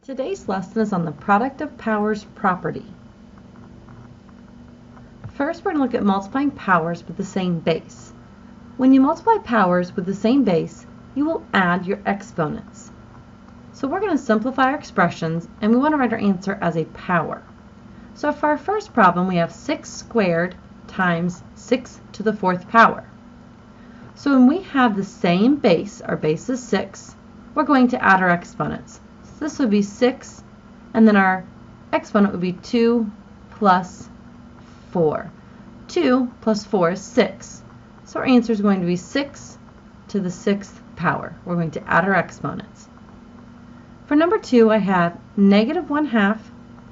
Today's lesson is on the product of powers property. First, we're going to look at multiplying powers with the same base. When you multiply powers with the same base, you will add your exponents. So we're going to simplify our expressions, and we want to write our answer as a power. So for our first problem, we have 6 squared times 6 to the 4th power. So when we have the same base, our base is 6, we're going to add our exponents. So this would be 6, and then our exponent would be 2 plus 4. 2 plus 4 is 6. So our answer is going to be 6 to the 6th power. We're going to add our exponents. For number 2, I have negative 1/2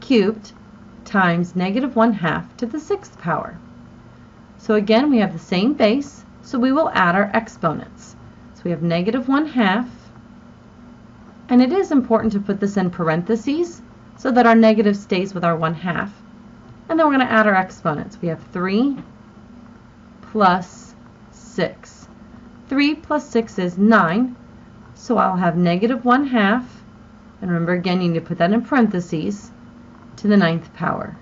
cubed times negative 1/2 to the 6th power. So again, we have the same base, so we will add our exponents. So we have negative 1/2, and it is important to put this in parentheses so that our negative stays with our 1/2. And then we're going to add our exponents. We have 3 plus 6. 3 plus 6 is 9, so I'll have negative 1/2, and remember again you need to put that in parentheses, to the 9th power.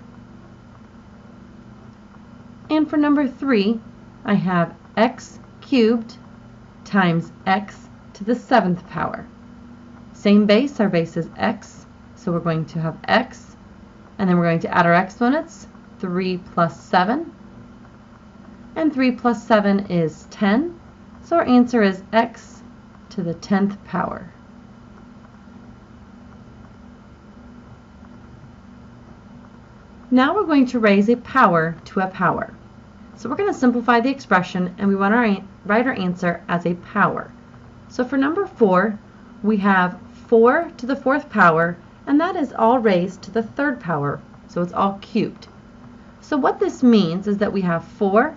And for number 3, I have x cubed times x to the 7th power. Same base, our base is x, so we're going to have x, and then we're going to add our exponents, 3 plus 7, and 3 plus 7 is 10, so our answer is x to the 10th power. Now we're going to raise a power to a power. So we're going to simplify the expression, and we want to write our answer as a power. So for number 4, we have 4 to the 4th power, and that is all raised to the 3rd power, so it's all cubed. So what this means is that we have 4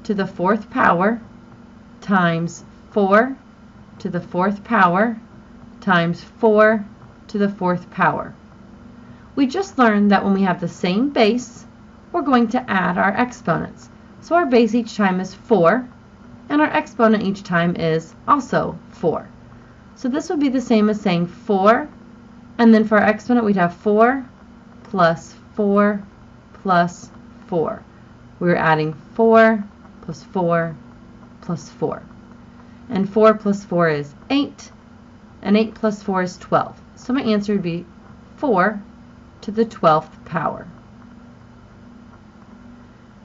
to the 4th power times 4 to the 4th power times 4 to the 4th power. We just learned that when we have the same base, we're going to add our exponents. So our base each time is 4, and our exponent each time is also 4. So this would be the same as saying 4, and then for our exponent we'd have 4 plus 4 plus 4. We're adding 4 plus 4 plus 4. And 4 plus 4 is 8, and 8 plus 4 is 12. So my answer would be 4 to the 12th power.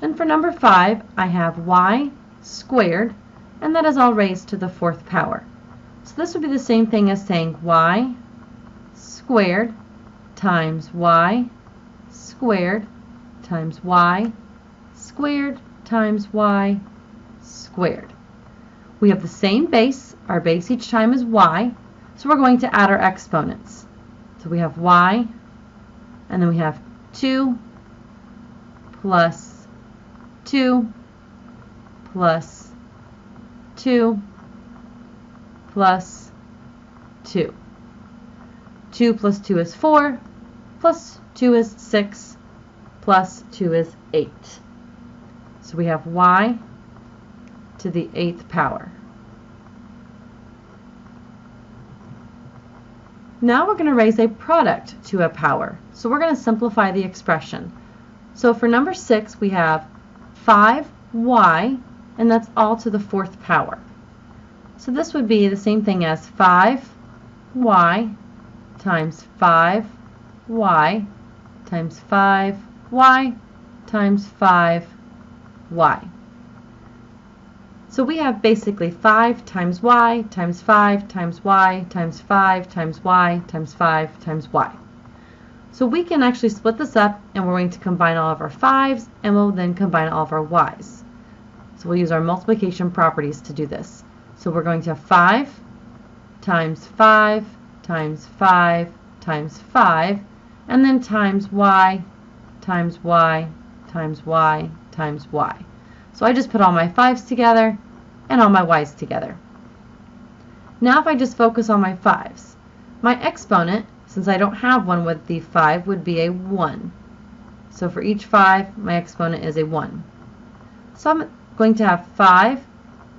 And for number 5, I have y squared, and that is all raised to the 4th power. So this would be the same thing as saying y squared times y squared times y squared times y squared. We have the same base. Our base each time is y, so we're going to add our exponents. So we have y, and then we have 2 plus 2 plus 2 plus 2. 2 plus 2 is 4, plus 2 is 6, plus 2 is 8. So we have y to the 8th power. Now we're going to raise a product to a power. So we're going to simplify the expression. So for number 6, we have 5y, and that's all to the 4th power. So this would be the same thing as 5y times 5y times 5y times 5y. So we have basically 5 times y times 5 times y times 5 times y times 5 times y. So we can actually split this up, and we're going to combine all of our 5's, and we'll then combine all of our y's. So we'll use our multiplication properties to do this. So we're going to have 5 times 5 times 5 times 5, and then times y times y times y times y. So I just put all my 5's together and all my y's together. Now if I just focus on my 5's, my exponent, since I don't have one with the 5, would be a 1. So for each 5, my exponent is a 1. So I'm going to have 5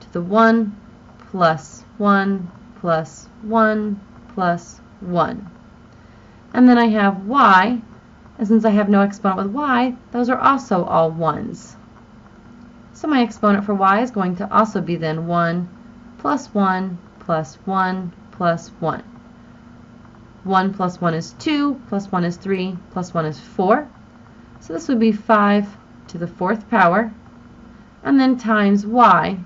to the 1 plus 1 plus 1 plus 1. And then I have y, and since I have no exponent with y, those are also all 1s. So my exponent for y is going to also be then 1 plus 1 plus 1 plus 1. 1 plus 1 is 2, plus 1 is 3, plus 1 is 4. So this would be 5 to the 4th power, and then times y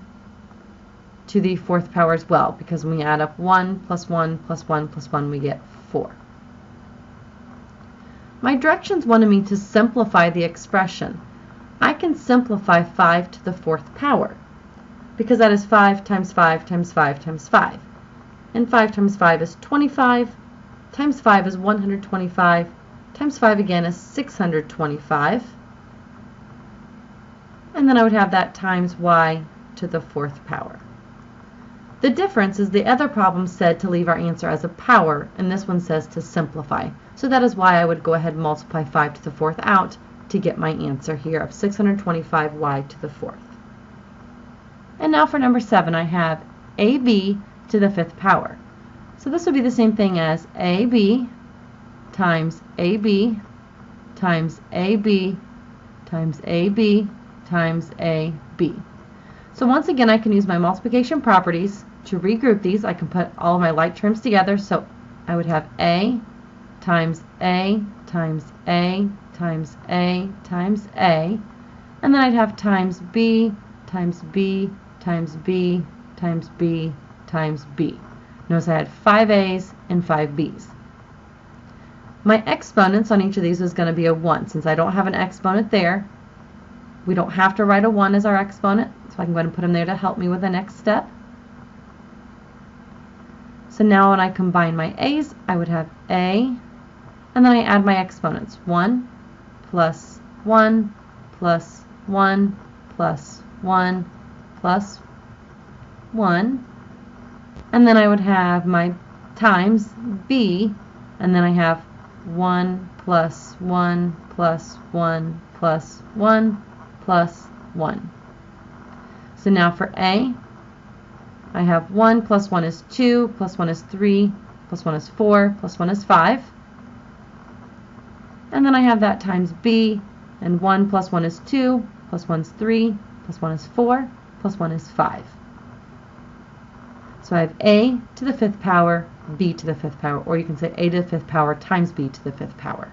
to the 4th power as well, because when we add up 1 plus 1 plus 1 plus 1, we get 4. My directions wanted me to simplify the expression. I can simplify 5 to the 4th power, because that is 5 times 5 times 5 times 5. And 5 times 5 is 25, times 5 is 125, times 5 again is 625. And then I would have that times y to the 4th power. The difference is the other problem said to leave our answer as a power, and this one says to simplify. So that is why I would go ahead and multiply 5 to the 4th out to get my answer here of 625y to the 4th. And now for number 7, I have ab to the 5th power. So this would be the same thing as ab times ab times ab times ab times ab. So once again, I can use my multiplication properties to regroup these. I can put all of my like terms together. So I would have a times a times a times a times a, and then I'd have times b times b times b times b times b. Notice I had 5 a's and 5 b's. My exponents on each of these was going to be a 1. Since I don't have an exponent there, we don't have to write a 1 as our exponent, so I can go ahead and put them there to help me with the next step. So now when I combine my a's, I would have a, and then I add my exponents. 1 plus 1 plus 1 plus 1 plus 1. And then I would have my times b, and then I have 1 plus 1 plus 1 plus 1 plus 1. So now for a, I have 1 plus 1 is 2, plus 1 is 3, plus 1 is 4, plus 1 is 5. And then I have that times b, and 1 plus 1 is 2, plus 1 is 3, plus 1 is 4, plus 1 is 5. So I have a to the 5th power, b to the 5th power, or you can say a to the 5th power times b to the 5th power.